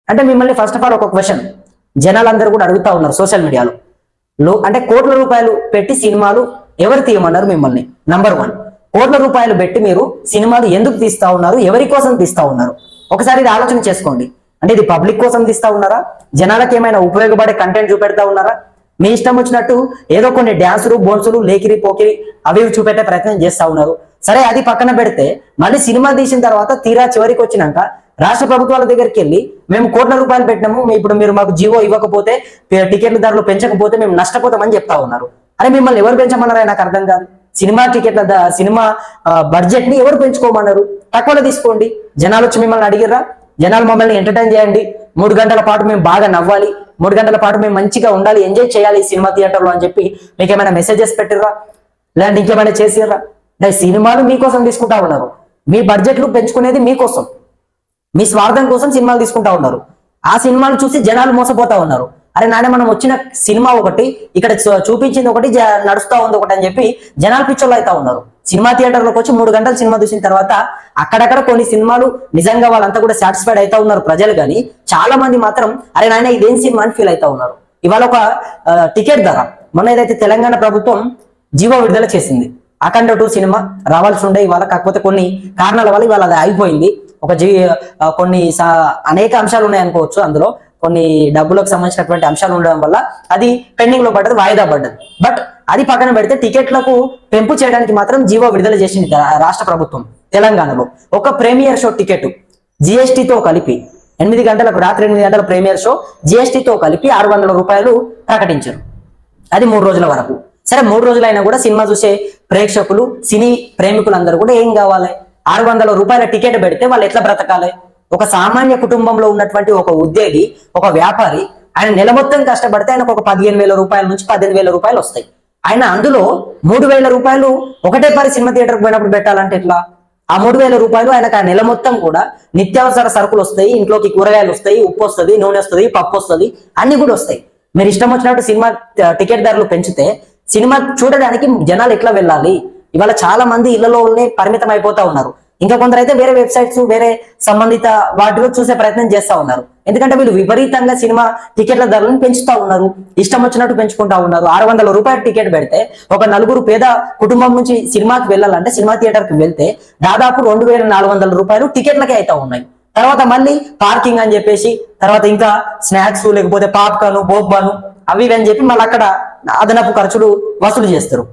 అంటే మిమ్మల్ని first of all ఒక క్వశ్చన్ జనాలందరూ కూడా అడుగుతా ఉన్నారు సోషల్ మీడియాలో, అంటే కోట్ల రూపాయలు పెట్టి సినిమాలు ఎవరు తీయమన్నారు మిమ్మల్ని? నంబర్ 1, కోట్ల రూపాయలు పెట్టి మీరు సినిమాలు ఎందుకు తీస్తా ఉన్నారు, ఎవరి కోసం తీస్తా ఉన్నారు? ఒకసారి ఇది ఆలోచన చేసుకోండి. అంటే ఇది పబ్లిక్ కోసం తీస్తా ఉన్నారా, జనాలకు ఏమైనా ఉపయోగపడే కంటెంట్ చూపెడతా ఉన్నారా? మీ ఇష్టం వచ్చినట్టు ఏదో కొన్ని డ్యాన్సులు బోన్సులు లేకిరి పోకిరి అవి చూపెట్టే ప్రయత్నం చేస్తా ఉన్నారు. సరే, అది పక్కన పెడితే మళ్ళీ సినిమా తీసిన తర్వాత తీరా చివరికి వచ్చినాక రాష్ట్ర ప్రభుత్వాల దగ్గరికి వెళ్ళి మేము కోట్ల రూపాయలు పెట్టినాము, ఇప్పుడు మీరు మాకు జీవో ఇవ్వకపోతే, టికెట్ల ధరలు పెంచకపోతే మేము నష్టపోతామని చెప్తా ఉన్నారు. అరే, మిమ్మల్ని ఎవరు పెంచమన్నారో నాకు అర్థం కాదు. సినిమా టికెట్ల సినిమా బడ్జెట్ ని ఎవరు పెంచుకోమన్నారు? తక్కువలో తీసుకోండి. జనాలు వచ్చి మిమ్మల్ని అడిగిర్రా? జనాలు మమ్మల్ని ఎంటర్టైన్ చేయండి, 3 గంటల పాటు మేము బాగా నవ్వాలి, 3 గంటల పాటు మేము మంచిగా ఉండాలి, ఎంజాయ్ చేయాలి సినిమా థియేటర్లో అని చెప్పి మీకు ఏమైనా మెసేజెస్ పెట్టిర్రా? లేదంటే ఇంకేమైనా చేసిర్రా? అంటే సినిమాలు మీకోసం తీసుకుంటా ఉన్నారు, మీ బడ్జెట్లు పెంచుకునేది మీకోసం, మీ స్వార్థం కోసం సినిమాలు తీసుకుంటా ఉన్నారు. ఆ సినిమాలు చూసి జనాలు మోసపోతా ఉన్నారు. అరే నాయన, మనం వచ్చిన సినిమా ఒకటి, ఇక్కడ చూపించింది ఒకటి, నడుస్తా ఉంది ఒకటి అని చెప్పి జనాలు పిచ్చోళ్ళు అవుతా ఉన్నారు. సినిమా థియేటర్లోకి వచ్చి 3 గంటలు సినిమా చూసిన తర్వాత అక్కడక్కడ కొన్ని సినిమాలు నిజంగా వాళ్ళంతా కూడా సాటిస్ఫైడ్ అవుతా ఉన్నారు ప్రజలు, కానీ చాలా మంది మాత్రం అరే నాయన ఇదేం సినిమా అని ఫీల్ అవుతా ఉన్నారు. ఇవాళ ఒక టికెట్ ధర మొన్న ఏదైతే తెలంగాణ ప్రభుత్వం జీవో విడుదల చేసింది, అఖండ 2 సినిమా రావాల్సి ఉండే ఇవాళ, కాకపోతే కొన్ని కారణాల వల్ల ఇవాళ అది ఆగిపోయింది. కొన్ని అనేక అంశాలు ఉన్నాయి అనుకోవచ్చు, అందులో కొన్ని డబ్బులకు సంబంధించినటువంటి అంశాలు ఉండడం వల్ల అది పెండింగ్ లో పడ్డది, వాయిదా పడ్డది. బట్ అది పక్కన పెడితే టికెట్లకు పెంపు చేయడానికి మాత్రం జీవో విడుదల చేసింది రాష్ట్ర ప్రభుత్వం తెలంగాణలో. ఒక ప్రీమియర్ షో టికెట్ జిఎస్టీతో కలిపి 8 గంటలకు, రాత్రి 8 గంటల ప్రీమియర్ షో జిఎస్టీతో కలిపి 600 రూపాయలు ప్రకటించారు. అది 3 రోజుల వరకు. సరే, 3 రోజులైనా కూడా సినిమా చూసే ప్రేక్షకులు, సినీ ప్రేమికులందరూ కూడా ఏం కావాలి? 600 రూపాయల టికెట్ పెడితే వాళ్ళు ఎట్లా బ్రతకాలి? ఒక సామాన్య కుటుంబంలో ఉన్నటువంటి ఒక ఉద్యోగి, ఒక వ్యాపారి, ఆయన నెల మొత్తం కష్టపడితే ఆయనకు ఒక 15,000 రూపాయల నుంచి 18,000 రూపాయలు వస్తాయి. ఆయన అందులో 3,000 రూపాయలు ఒకటే పరి సినిమా థియేటర్కి పోయినప్పుడు పెట్టాలంటే ఎట్లా? ఆ 3,000 రూపాయలు ఆయనకు ఆ నెల మొత్తం కూడా నిత్యావసర సరుకులు వస్తాయి, ఇంట్లోకి కూరగాయలు వస్తాయి, ఉప్పు వస్తుంది, నూనె వస్తుంది, పప్పు వస్తుంది, అన్ని కూడా వస్తాయి. మీరు ఇష్టం వచ్చినట్టు సినిమా టికెట్ ధరలు పెంచితే సినిమా చూడడానికి జనాలు ఎట్లా వెళ్ళాలి? ఇవాళ చాలా మంది ఇళ్లలోనే పరిమితం అయిపోతా ఉన్నారు. ఇంకా కొందరైతే వేరే వెబ్సైట్స్, వేరే సంబంధిత వాటిలో చూసే ప్రయత్నం చేస్తా ఉన్నారు. ఎందుకంటే వీళ్ళు విపరీతంగా సినిమా టికెట్ల ధరలను పెంచుతా ఉన్నారు, ఇష్టం వచ్చినట్టు పెంచుకుంటా ఉన్నారు. 600 రూపాయల టికెట్ పెడితే ఒక 4 పేద కుటుంబం నుంచి సినిమాకి వెళ్ళాలంటే, సినిమా థియేటర్కి వెళ్తే దాదాపు 2,400 రూపాయలు టికెట్లకే అవుతా ఉన్నాయి. తర్వాత మళ్ళీ పార్కింగ్ అని చెప్పేసి, తర్వాత ఇంకా స్నాక్స్, లేకపోతే పాప్కార్న్, బోబ్బాను అవి అని చెప్పి మళ్ళీ అక్కడ అదనపు ఖర్చులు వసూలు చేస్తారు.